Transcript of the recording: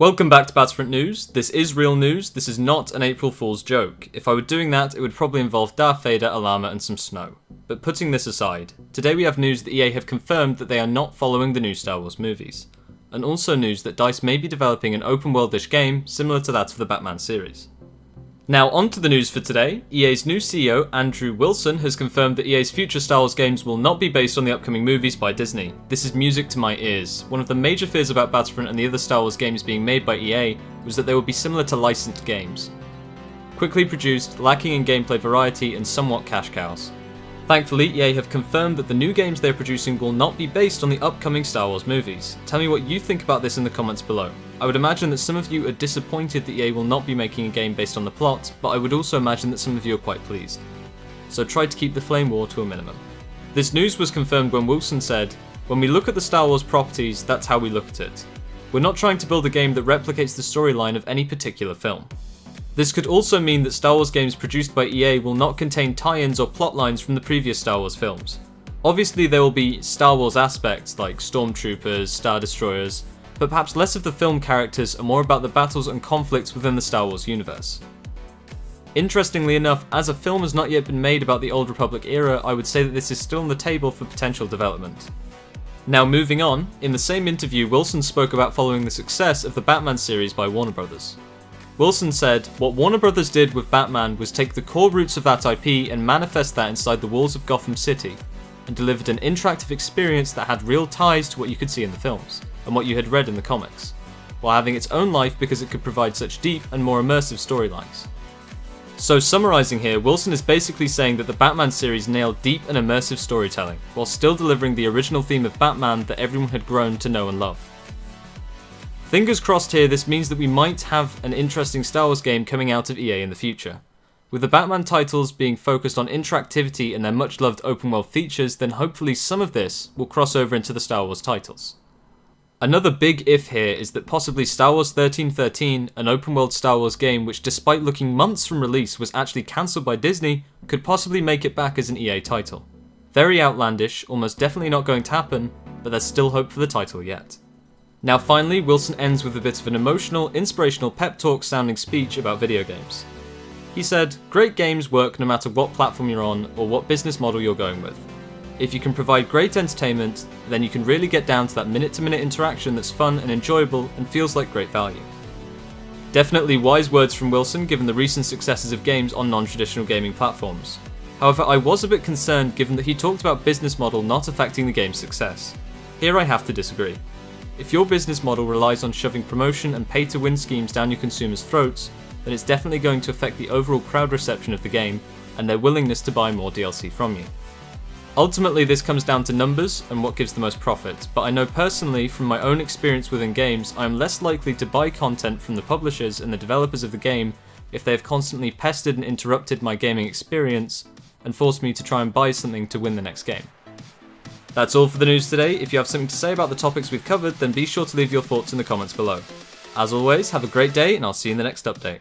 Welcome back to Battlefront News. This is real news, this is not an April Fool's joke. If I were doing that, it would probably involve Darth Vader, a llama and some snow. But putting this aside, today we have news that EA have confirmed that they are not following the new Star Wars movies. And also news that DICE may be developing an open-worldish game similar to that of the Batman series. Now on to the news for today. EA's new CEO, Andrew Wilson, has confirmed that EA's future Star Wars games will not be based on the upcoming movies by Disney. This is music to my ears. One of the major fears about Battlefront and the other Star Wars games being made by EA was that they would be similar to licensed games. Quickly produced, lacking in gameplay variety and somewhat cash cows. Thankfully, EA have confirmed that the new games they're producing will not be based on the upcoming Star Wars movies. Tell me what you think about this in the comments below. I would imagine that some of you are disappointed that EA will not be making a game based on the plot, but I would also imagine that some of you are quite pleased. So try to keep the flame war to a minimum. This news was confirmed when Wilson said, "When we look at the Star Wars properties, that's how we look at it. We're not trying to build a game that replicates the storyline of any particular film." This could also mean that Star Wars games produced by EA will not contain tie-ins or plot lines from the previous Star Wars films. Obviously there will be Star Wars aspects like stormtroopers, Star Destroyers, but perhaps less of the film characters and more about the battles and conflicts within the Star Wars universe. Interestingly enough, as a film has not yet been made about the Old Republic era, I would say that this is still on the table for potential development. Now moving on, in the same interview Wilson spoke about following the success of the Batman series by Warner Bros. Wilson said, "What Warner Bros. Did with Batman was take the core roots of that IP and manifest that inside the walls of Gotham City, and delivered an interactive experience that had real ties to what you could see in the films, and what you had read in the comics, while having its own life because it could provide such deep and more immersive storylines." So summarising here, Wilson is basically saying that the Batman series nailed deep and immersive storytelling, while still delivering the original theme of Batman that everyone had grown to know and love. Fingers crossed here, this means that we might have an interesting Star Wars game coming out of EA in the future. With the Batman titles being focused on interactivity and their much loved open world features, then hopefully some of this will cross over into the Star Wars titles. Another big if here is that possibly Star Wars 1313, an open world Star Wars game which despite looking months from release was actually cancelled by Disney, could possibly make it back as an EA title. Very outlandish, almost definitely not going to happen, but there's still hope for the title yet. Now finally, Wilson ends with a bit of an emotional, inspirational pep talk sounding speech about video games. He said, "Great games work no matter what platform you're on or what business model you're going with. If you can provide great entertainment, then you can really get down to that minute-to-minute interaction that's fun and enjoyable and feels like great value." Definitely wise words from Wilson given the recent successes of games on non-traditional gaming platforms. However, I was a bit concerned given that he talked about business model not affecting the game's success. Here I have to disagree. If your business model relies on shoving promotion and pay-to-win schemes down your consumers' throats, then it's definitely going to affect the overall crowd reception of the game and their willingness to buy more DLC from you. Ultimately, this comes down to numbers and what gives the most profit, but I know personally from my own experience within games, I am less likely to buy content from the publishers and the developers of the game if they have constantly pestered and interrupted my gaming experience and forced me to try and buy something to win the next game. That's all for the news today. If you have something to say about the topics we've covered, then be sure to leave your thoughts in the comments below. As always, have a great day and I'll see you in the next update.